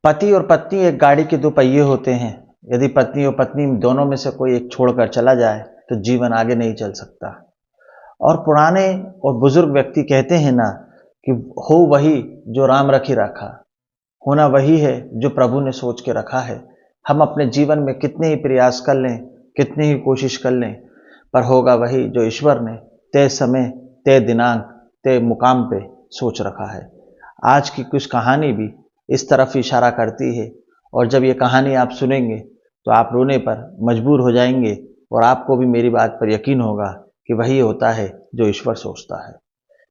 पति और पत्नी एक गाड़ी के दो पहिए होते हैं। यदि पत्नी और पत्नी दोनों में से कोई एक छोड़कर चला जाए तो जीवन आगे नहीं चल सकता। और पुराने और बुजुर्ग व्यक्ति कहते हैं ना कि हो वही जो राम रखी रखा, होना वही है जो प्रभु ने सोच के रखा है। हम अपने जीवन में कितने ही प्रयास कर लें, कितनी ही कोशिश कर लें, पर होगा वही जो ईश्वर ने तय समय, तय दिनांक, तय मुकाम पे सोच रखा है। आज की कुछ कहानी भी इस तरफ इशारा करती है, और जब ये कहानी आप सुनेंगे तो आप रोने पर मजबूर हो जाएंगे और आपको भी मेरी बात पर यकीन होगा कि वही होता है जो ईश्वर सोचता है।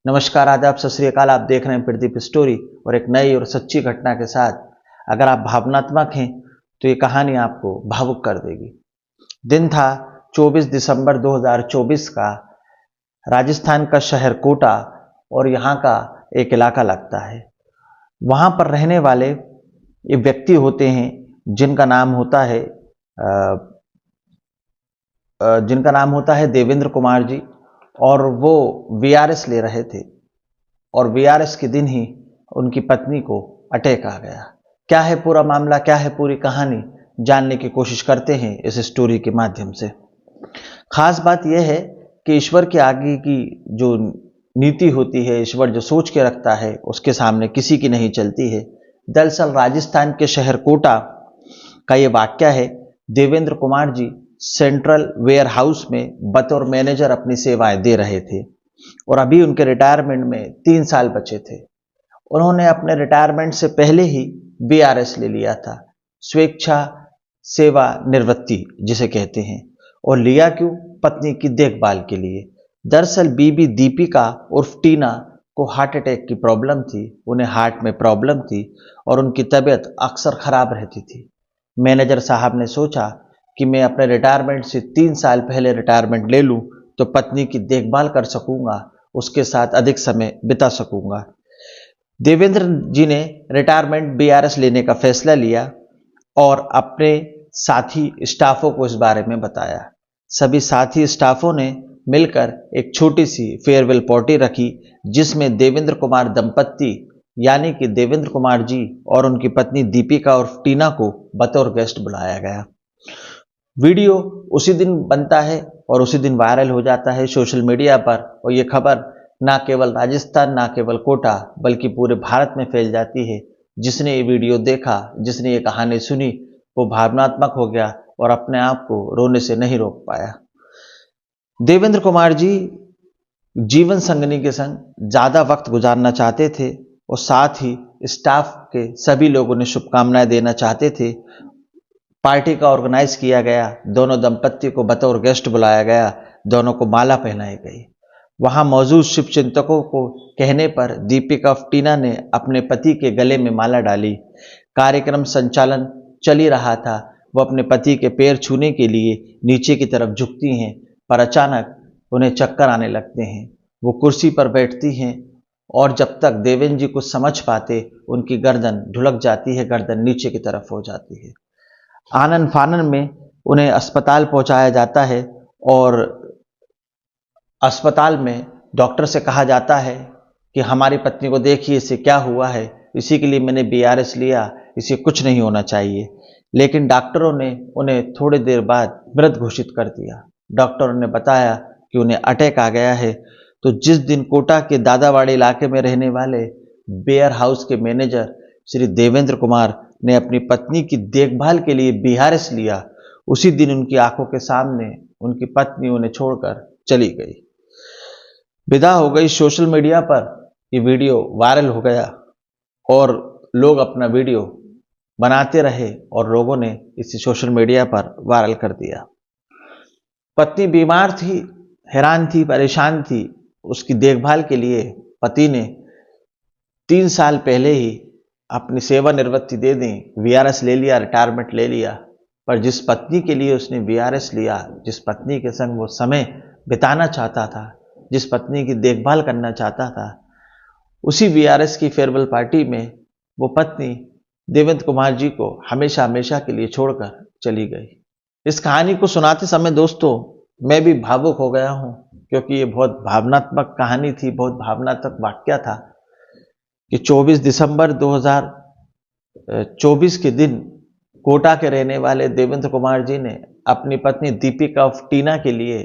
नमस्कार, आदाब, सत श्री अकाल। आप देख रहे हैं प्रदीप स्टोरी, और एक नई और सच्ची घटना के साथ। अगर आप भावनात्मक हैं तो ये कहानी आपको भावुक कर देगी। दिन था 24 दिसंबर 2024 का। राजस्थान का शहर कोटा और यहाँ का एक इलाका लगता है। वहाँ पर रहने वाले ये व्यक्ति होते हैं जिनका नाम होता है देवेंद्र कुमार जी, और वो वीआरएस ले रहे थे। और वीआरएस के दिन ही उनकी पत्नी को अटैक आ गया। क्या है पूरा मामला, क्या है पूरी कहानी, जानने की कोशिश करते हैं इस स्टोरी के माध्यम से। खास बात यह है कि ईश्वर के आगे की जो नीति होती है, ईश्वर जो सोच के रखता है, उसके सामने किसी की नहीं चलती है। दरअसल राजस्थान के शहर कोटा का ये वाक्य है। Devendra Kumar ji central ware house में बतौर मैनेजर अपनी सेवाएं दे रहे थे, और अभी उनके रिटायरमेंट में 3 साल बचे थे। उन्होंने अपने रिटायरमेंट से पहले ही बीआरएस ले लिया था, स्वेच्छा सेवा निवृत्ति जिसे कहते हैं। और लिया क्यों? पत्नी की देखभाल के लिए। दरअसल बीबी दीपिका उर्फ टीना को हार्ट अटैक की प्रॉब्लम थी। उन्हें हार्ट में प्रॉब्लम थी और उनकी तबीयत अक्सर खराब रहती थी। मैनेजर साहब ने सोचा कि मैं अपने रिटायरमेंट से 3 साल पहले रिटायरमेंट ले लूं तो पत्नी की देखभाल कर सकूंगा, उसके साथ अधिक समय बिता सकूंगा। देवेंद्र जी ने रिटायरमेंट बीआरएस लेने का फैसला लिया और अपने साथी स्टाफों को इस बारे में बताया। सभी साथी स्टाफों ने मिलकर एक छोटी सी फेयरवेल पार्टी रखी, जिसमें देवेंद्र कुमार दंपत्ति यानी कि देवेंद्र कुमार जी और उनकी पत्नी दीपिका और टीना को बतौर गेस्ट बुलाया गया। वीडियो उसी दिन बनता है और उसी दिन वायरल हो जाता है सोशल मीडिया पर, और ये खबर ना केवल राजस्थान, ना केवल कोटा, बल्कि पूरे भारत में फैल जाती है। जिसने ये वीडियो देखा, जिसने ये कहानी सुनी, वो भावनात्मक हो गया और अपने आप को रोने से नहीं रोक पाया। देवेंद्र कुमार जी जीवन संगनी के संग ज्यादा वक्त गुजारना चाहते थे, और साथ ही स्टाफ के सभी लोगों ने शुभकामनाएं देना चाहते थे। पार्टी का ऑर्गेनाइज किया गया, दोनों दंपत्ति को बतौर गेस्ट बुलाया गया, दोनों को माला पहनाई गई। वहां मौजूद शिव चिंतकों को कहने पर दीपिका और टीना ने अपने पति के गले में माला डाली। कार्यक्रम संचालन चल ही रहा था। वो अपने पति के पैर छूने के लिए नीचे की तरफ झुकती हैं, पर अचानक उन्हें चक्कर आने लगते हैं। वो कुर्सी पर बैठती हैं, और जब तक देवेंद्र जी कुछ समझ पाते, उनकी गर्दन ढुलक जाती है, गर्दन नीचे की तरफ हो जाती है। आनन फानन में उन्हें अस्पताल पहुंचाया जाता है, और अस्पताल में डॉक्टर से कहा जाता है कि हमारी पत्नी को देखिए, इसे क्या हुआ है, इसी के लिए मैंने बीआरएस लिया, इसे कुछ नहीं होना चाहिए। लेकिन डॉक्टरों ने उन्हें थोड़ी देर बाद मृत घोषित कर दिया। डॉक्टरों ने बताया कि उन्हें अटैक आ गया है। तो जिस दिन कोटा के दादावाड़ी इलाके में रहने वाले वेयर हाउस के मैनेजर श्री देवेंद्र कुमार ने अपनी पत्नी की देखभाल के लिए बीआरएस लिया, उसी दिन उनकी आंखों के सामने उनकी पत्नी उन्हें छोड़कर चली गई, विदा हो गई। सोशल मीडिया पर ये वीडियो वायरल हो गया, और लोग अपना वीडियो बनाते रहे, और लोगों ने इसे सोशल मीडिया पर वायरल कर दिया। पत्नी बीमार थी, हैरान थी, परेशान थी। उसकी देखभाल के लिए पति ने 3 साल पहले ही अपनी सेवानिवृत्ति दे दी, वीआरएस ले लिया, रिटायरमेंट ले लिया। पर जिस पत्नी के लिए उसने वीआरएस लिया, जिस पत्नी के संग वो समय बिताना चाहता था, जिस पत्नी की देखभाल करना चाहता था, उसी वीआरएस की फेयरवेल पार्टी में वो पत्नी देवेंद्र कुमार जी को हमेशा हमेशा के लिए छोड़कर चली गई। इस कहानी को सुनाते समय दोस्तों मैं भी भावुक हो गया हूं, क्योंकि ये बहुत भावनात्मक कहानी थी, बहुत भावनात्मक वाक्य था कि 24 दिसंबर 24 के दिन कोटा के रहने वाले देवेंद्र कुमार जी ने अपनी पत्नी दीपिका उर्फ टीना के लिए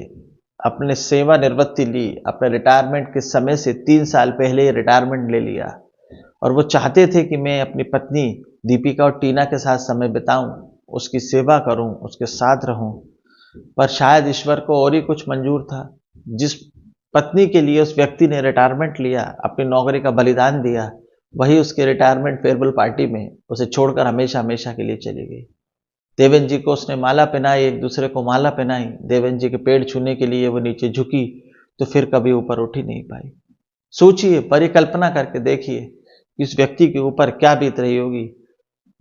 अपने सेवानिवृत्ति ली। अपने रिटायरमेंट के समय से 3 साल पहले ही रिटायरमेंट ले लिया और वो चाहते थे कि मैं अपनी पत्नी दीपिका और टीना के साथ समय बिताऊं, उसकी सेवा करूं, उसके साथ रहूं। पर शायद ईश्वर को और ही कुछ मंजूर था। जिस पत्नी के लिए उस व्यक्ति ने रिटायरमेंट लिया, अपनी नौकरी का बलिदान दिया, वही उसके रिटायरमेंट फेयरवेल पार्टी में उसे छोड़कर हमेशा हमेशा के लिए चली गई। देवेंद्र जी को उसने माला पहनाई, एक दूसरे को माला पहनाई। देवेंद्र जी के पेड़ छूने के लिए वो नीचे झुकी तो फिर कभी ऊपर उठ ही नहीं पाई। सोचिए, परिकल्पना करके देखिए कि उस व्यक्ति के ऊपर क्या बीत रही होगी।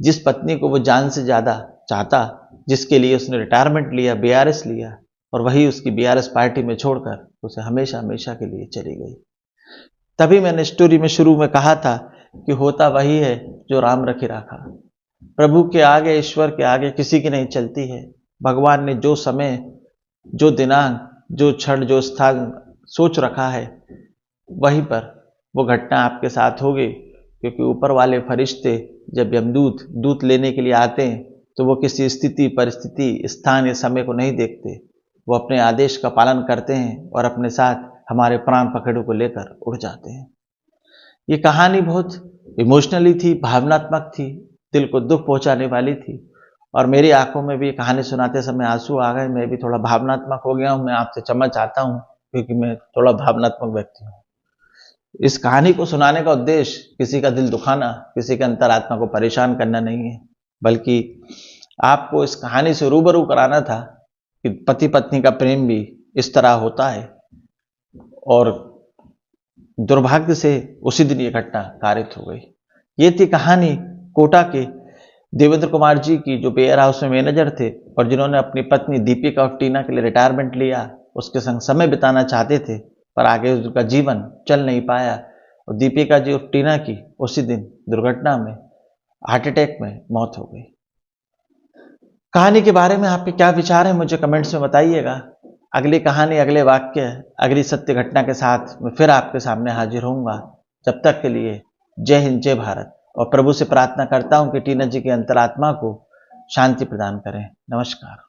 जिस पत्नी को वो जान से ज्यादा चाहता, जिसके लिए उसने रिटायरमेंट लिया, बीआरएस लिया, और वही उसकी बीआरएस पार्टी में छोड़कर उसे हमेशा हमेशा के लिए चली गई। तभी मैंने स्टोरी में शुरू में कहा था कि होता वही है जो राम रखी राखा। प्रभु के आगे, ईश्वर के आगे किसी की नहीं चलती है। भगवान ने जो समय, जो दिनांक, जो क्षण, जो स्थान सोच रखा है, वहीं पर वो घटना आपके साथ होगी। क्योंकि ऊपर वाले फरिश्ते जब यमदूत दूत लेने के लिए आते हैं तो वो किसी स्थिति, परिस्थिति, स्थान या समय को नहीं देखते। वो अपने आदेश का पालन करते हैं और अपने साथ हमारे प्राण पखेड़ों को लेकर उड़ जाते हैं। ये कहानी बहुत इमोशनली थी, भावनात्मक थी, दिल को दुख पहुंचाने वाली थी और मेरी आंखों में भी कहानी सुनाते समय आंसू आ गए। मैं भी थोड़ा भावनात्मक हो गया हूं। मैं आपसे क्षमा चाहता हूं क्योंकि मैं थोड़ा भावनात्मक व्यक्ति हूं। इस कहानी को सुनाने का उद्देश्य किसी का दिल दुखाना, किसी के अंतरात्मा को परेशान करना नहीं है, बल्कि आपको इस कहानी से रूबरू कराना था कि पति पत्नी का प्रेम भी इस तरह होता है। और दुर्भाग्य से उसी दिन ये घटना कारित हो गई। ये थी कहानी कोटा के देवेंद्र कुमार जी की, जो वेयर हाउस में मैनेजर थे और जिन्होंने अपनी पत्नी दीपिका और टीना के लिए रिटायरमेंट लिया। उसके संग समय बिताना चाहते थे पर आगे उनका जीवन चल नहीं पाया और दीपिका जी और टीना की उसी दिन दुर्घटना में, हार्ट अटैक में मौत हो गई। कहानी के बारे में आपके क्या विचार हैं मुझे कमेंट्स में बताइएगा। अगली कहानी, अगले वाक्य, अगली सत्य घटना के साथ मैं फिर आपके सामने हाजिर होऊंगा। जब तक के लिए जय हिंद, जय भारत। और प्रभु से प्रार्थना करता हूं कि टीना जी की अंतरात्मा को शांति प्रदान करें। नमस्कार।